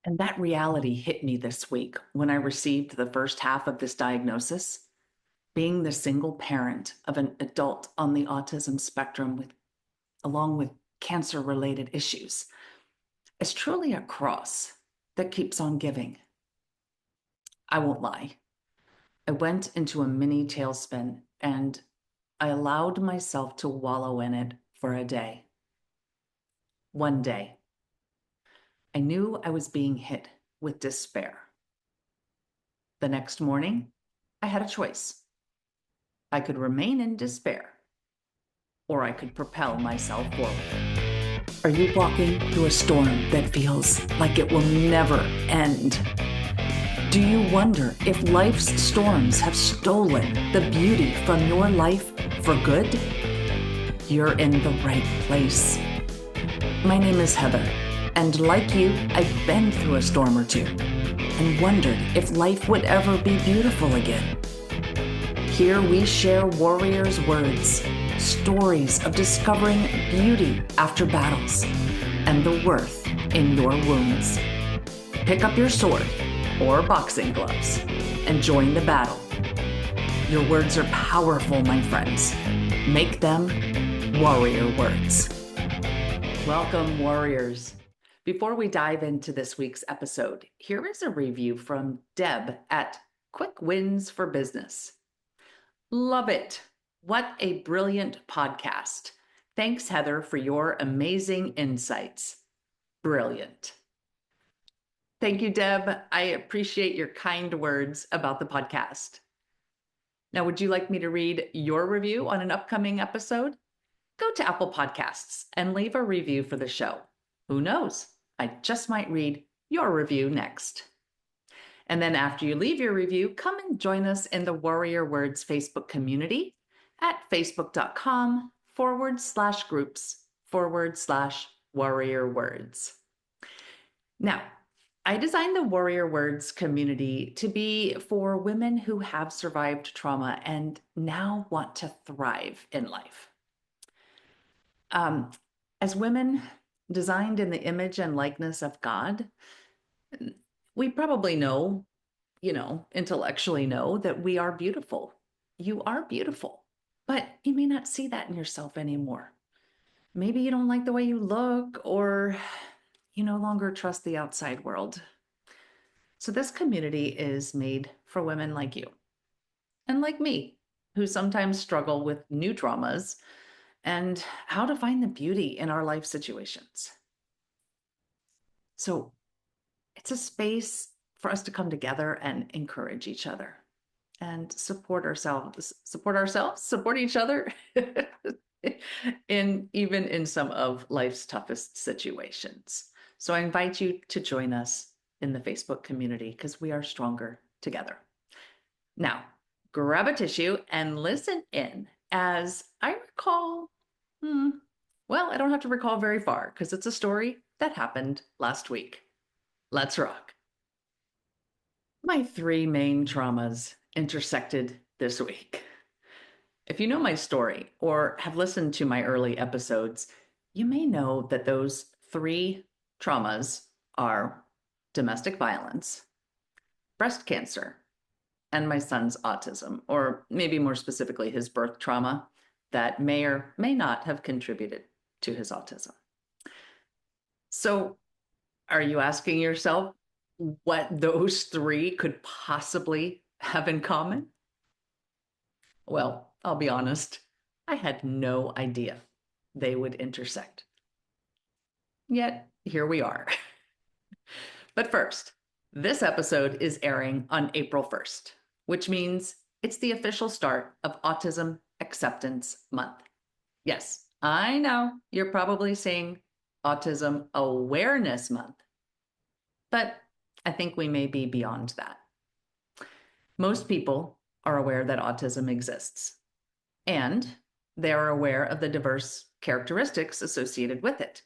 And that reality hit me this week when I received the first half of this diagnosis. Being the single parent of an adult on the autism spectrum along with cancer-related issues is truly a cross that keeps on giving. I won't lie. I went into a mini tailspin and I allowed myself to wallow in it for a day. One day, I knew I was being hit with despair. The next morning, I had a choice. I could remain in despair, or I could propel myself forward. Are you walking through a storm that feels like it will never end? Do you wonder if life's storms have stolen the beauty from your life for good? You're in the right place. My name is Heather, and like you, I've been through a storm or two and wondered if life would ever be beautiful again. Here we share warriors' words, stories of discovering beauty after battles, and the worth in your wounds. Pick up your sword or boxing gloves and join the battle. Your words are powerful, my friends. Make them warrior words. Welcome, warriors. Before we dive into this week's episode, here is a review from Deb at Quick Wins for Business. Love it. What a brilliant podcast. Thanks, Heather, for your amazing insights. Brilliant. Thank you, Deb. I appreciate your kind words about the podcast. Now, would you like me to read your review on an upcoming episode? Go to Apple Podcasts and leave a review for the show. Who knows? I just might read your review next. And then after you leave your review, come and join us in the Warrior Words Facebook community at facebook.com/groups/Warrior Words. Now, I designed the Warrior Words community to be for women who have survived trauma and now want to thrive in life. As women designed in the image and likeness of God, we probably know, intellectually know that we are beautiful. You are beautiful, but you may not see that in yourself anymore. Maybe you don't like the way you look, or you no longer trust the outside world. So this community is made for women like you and like me, who sometimes struggle with new traumas and how to find the beauty in our life situations. So it's a space for us to come together and encourage each other and support each other even in some of life's toughest situations. So I invite you to join us in the Facebook community because we are stronger together. Now, grab a tissue and listen in as I recall, I don't have to recall very far because it's a story that happened last week. Let's rock. My three main traumas intersected this week. If you know my story or have listened to my early episodes, you may know that those three traumas are domestic violence, breast cancer, and my son's autism, or maybe more specifically, his birth trauma that may or may not have contributed to his autism. So, are you asking yourself what those three could possibly have in common? Well, I'll be honest, I had no idea they would intersect. Yet, here we are. But first, this episode is airing on April 1st, which means it's the official start of Autism Acceptance Month. Yes, I know you're probably saying Autism Awareness Month, but I think we may be beyond that. Most people are aware that autism exists, and they are aware of the diverse characteristics associated with it.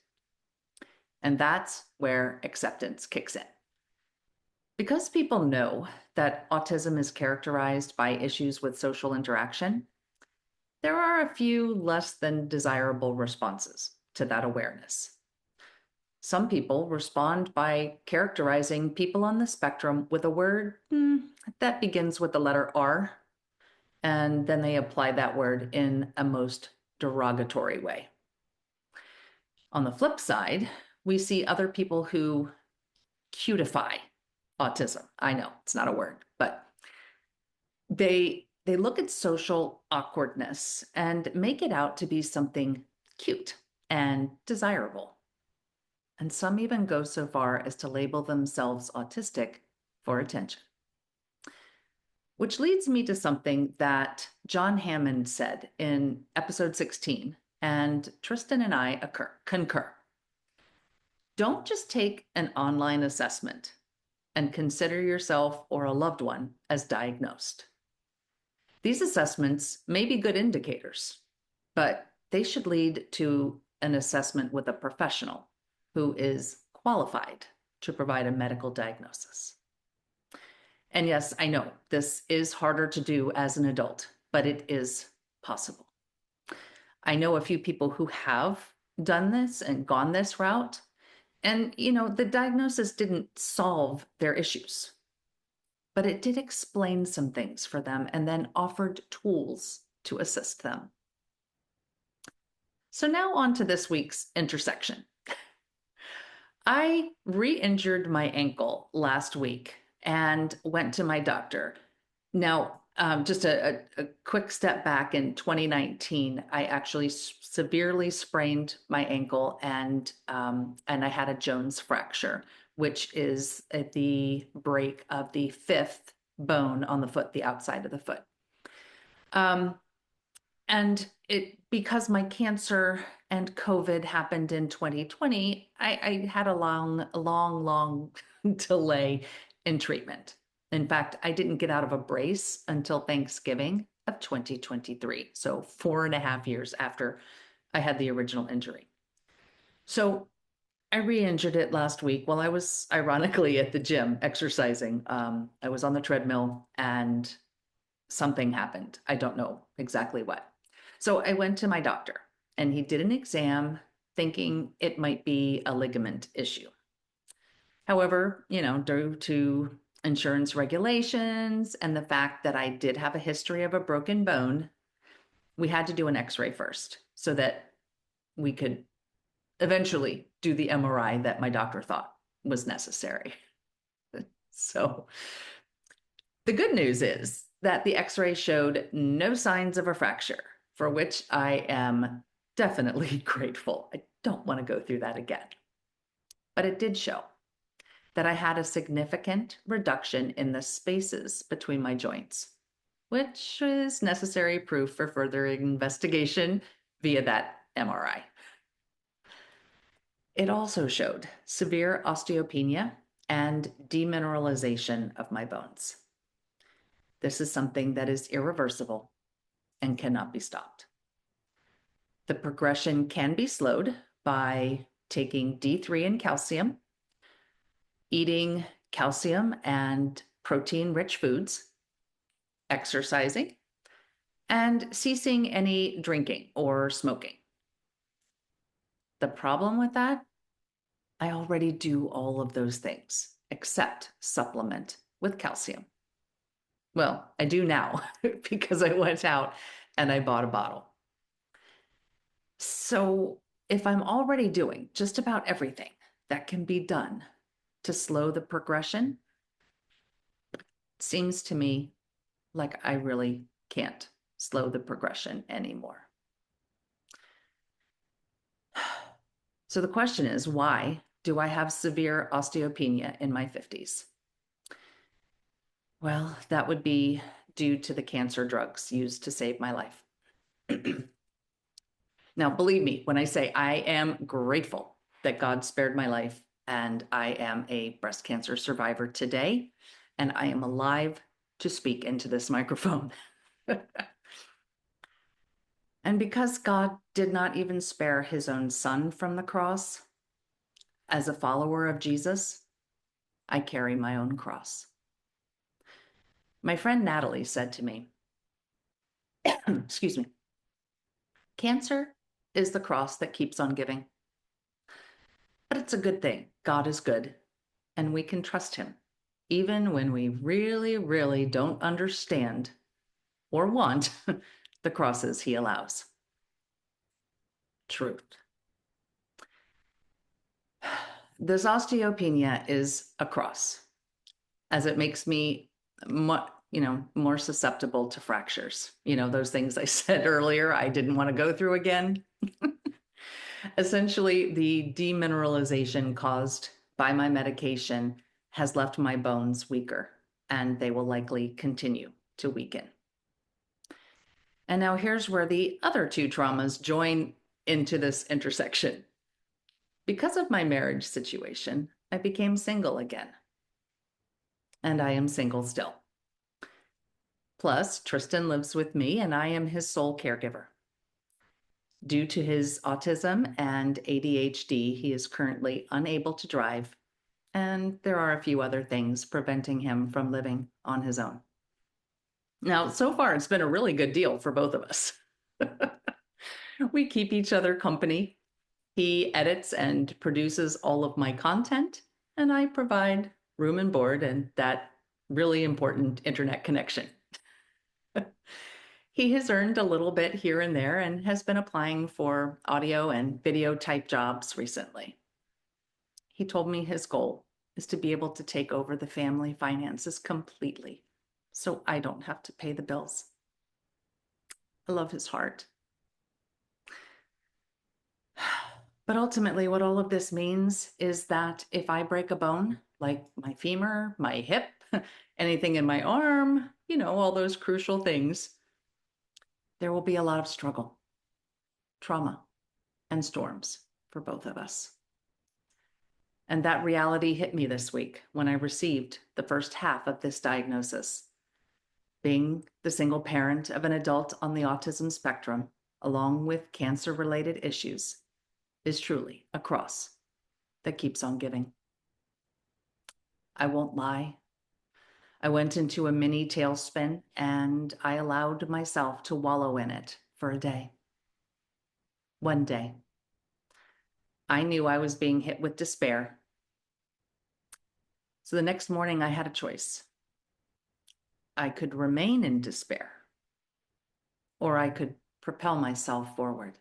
And that's where acceptance kicks in. Because people know that autism is characterized by issues with social interaction, there are a few less than desirable responses to that awareness. Some people respond by characterizing people on the spectrum with a word that begins with the letter R, and then they apply that word in a most derogatory way. On the flip side, we see other people who cutify autism. I know it's not a word, but they look at social awkwardness and make it out to be something cute and desirable. And some even go so far as to label themselves autistic for attention. Which leads me to something that John Hammond said in episode 16, and Tristan and I concur. Don't just take an online assessment and consider yourself or a loved one as diagnosed. These assessments may be good indicators, but they should lead to an assessment with a professional who is qualified to provide a medical diagnosis. And yes, I know this is harder to do as an adult, but it is possible. I know a few people who have done this and gone this route, and the diagnosis didn't solve their issues, but it did explain some things for them and then offered tools to assist them. So now on to this week's intersection. I re-injured my ankle last week and went to my doctor. Now, just a quick step back, in 2019, I actually severely sprained my ankle, and I had a Jones fracture, which is at the break of the fifth bone on the foot, the outside of the foot. And because my cancer and COVID happened in 2020, I had a long delay in treatment. In fact, I didn't get out of a brace until Thanksgiving of 2023. So 4.5 years after I had the original injury. So I re-injured it last week while I was ironically at the gym exercising. I was on the treadmill and something happened. I don't know exactly what. So I went to my doctor and he did an exam thinking it might be a ligament issue. However, due to insurance regulations and the fact that I did have a history of a broken bone, we had to do an x-ray first so that we could eventually do the MRI that my doctor thought was necessary. So the good news is that the x-ray showed no signs of a fracture, for which I am definitely grateful. I don't want to go through that again. But it did show that I had a significant reduction in the spaces between my joints, which is necessary proof for further investigation via that MRI. It also showed severe osteopenia and demineralization of my bones. This is something that is irreversible and cannot be stopped. The progression can be slowed by taking D3 and calcium, eating calcium and protein-rich foods, exercising, and ceasing any drinking or smoking. The problem with that, I already do all of those things except supplement with calcium. Well, I do now because I went out and I bought a bottle. So if I'm already doing just about everything that can be done to slow the progression, it seems to me like I really can't slow the progression anymore. So the question is, why do I have severe osteopenia in my 50s? Well, that would be due to the cancer drugs used to save my life. Now, believe me, when I say I am grateful that God spared my life and I am a breast cancer survivor today, and I am alive to speak into this microphone. And because God did not even spare his own son from the cross, as a follower of Jesus, I carry my own cross. My friend Natalie said to me, excuse me, cancer is the cross that keeps on giving. But it's a good thing. God is good, and we can trust him, even when we really, really don't understand or want the crosses he allows. Truth. This osteopenia is a cross, as it makes me more susceptible to fractures. Those things I said earlier I didn't want to go through again. Essentially, the demineralization caused by my medication has left my bones weaker, and they will likely continue to weaken. And now here's where the other two traumas join into this intersection. Because of my marriage situation, I became single again. And I am single still. Plus, Tristan lives with me, and I am his sole caregiver. Due to his autism and ADHD, he is currently unable to drive, and there are a few other things preventing him from living on his own. Now, so far, it's been a really good deal for both of us. We keep each other company. He edits and produces all of my content, and I provide room and board and that really important internet connection. He has earned a little bit here and there and has been applying for audio and video type jobs recently. He told me his goal is to be able to take over the family finances completely, so I don't have to pay the bills. I love his heart. But ultimately, what all of this means is that if I break a bone, like my femur, my hip, anything in my arm, all those crucial things, there will be a lot of struggle, trauma, and storms for both of us. And that reality hit me this week when I received the first half of this diagnosis. Being the single parent of an adult on the autism spectrum, along with cancer-related issues, is truly a cross that keeps on giving. I won't lie. I went into a mini tailspin and I allowed myself to wallow in it for a day. One day. I knew I was being hit with despair. So the next morning I had a choice. I could remain in despair, or I could propel myself forward.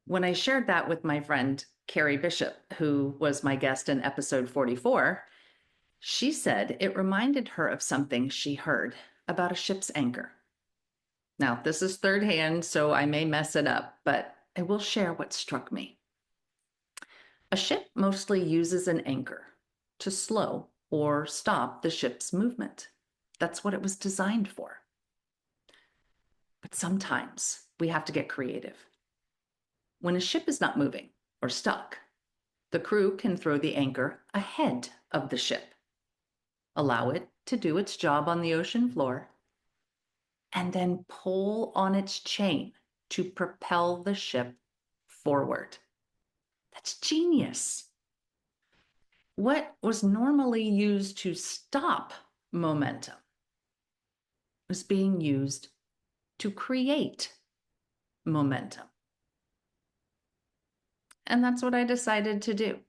When I shared that with my friend, Carrie Bishop, who was my guest in episode 44, she said it reminded her of something she heard about a ship's anchor. Now, this is third hand, so I may mess it up, but I will share what struck me. A ship mostly uses an anchor to slow or stop the ship's movement. That's what it was designed for. But sometimes we have to get creative. When a ship is not moving or stuck, the crew can throw the anchor ahead of the ship, allow it to do its job on the ocean floor, and then pull on its chain to propel the ship forward. That's genius. What was normally used to stop momentum was being used to create momentum. And that's what I decided to do.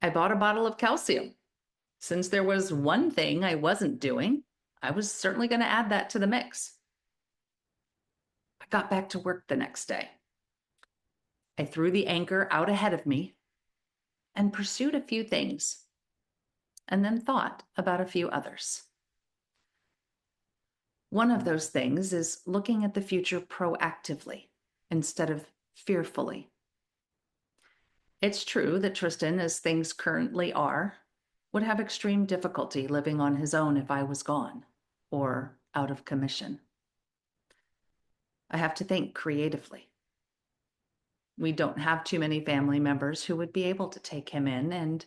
I bought a bottle of calcium. Since there was one thing I wasn't doing, I was certainly going to add that to the mix. I got back to work the next day. I threw the anchor out ahead of me and pursued a few things, and then thought about a few others. One of those things is looking at the future proactively instead of fearfully. It's true that Tristan, as things currently are, would have extreme difficulty living on his own if I was gone or out of commission. I have to think creatively. We don't have too many family members who would be able to take him in, and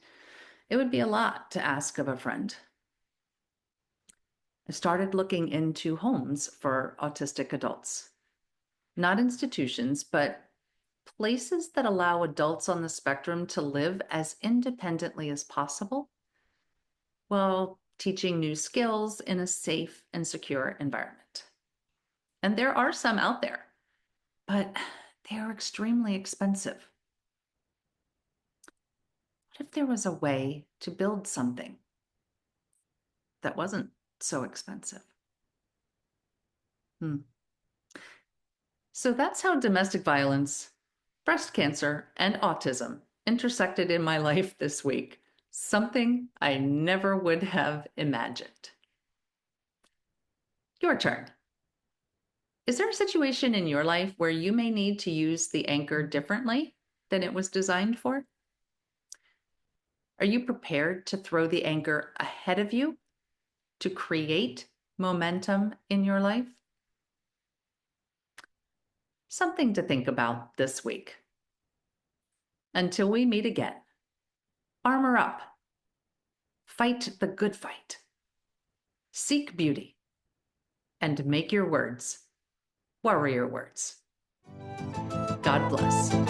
it would be a lot to ask of a friend. I started looking into homes for autistic adults. Not institutions, but places that allow adults on the spectrum to live as independently as possible while teaching new skills in a safe and secure environment. And there are some out there, but they are extremely expensive. if there was a way to build something that wasn't so expensive? So that's how domestic violence, breast cancer, and autism intersected in my life this week. Something I never would have imagined. Your turn. Is there a situation in your life where you may need to use the anchor differently than it was designed for? Are you prepared to throw the anchor ahead of you to create momentum in your life? Something to think about this week. Until we meet again, armor up, fight the good fight, seek beauty, and make your words warrior words. God bless.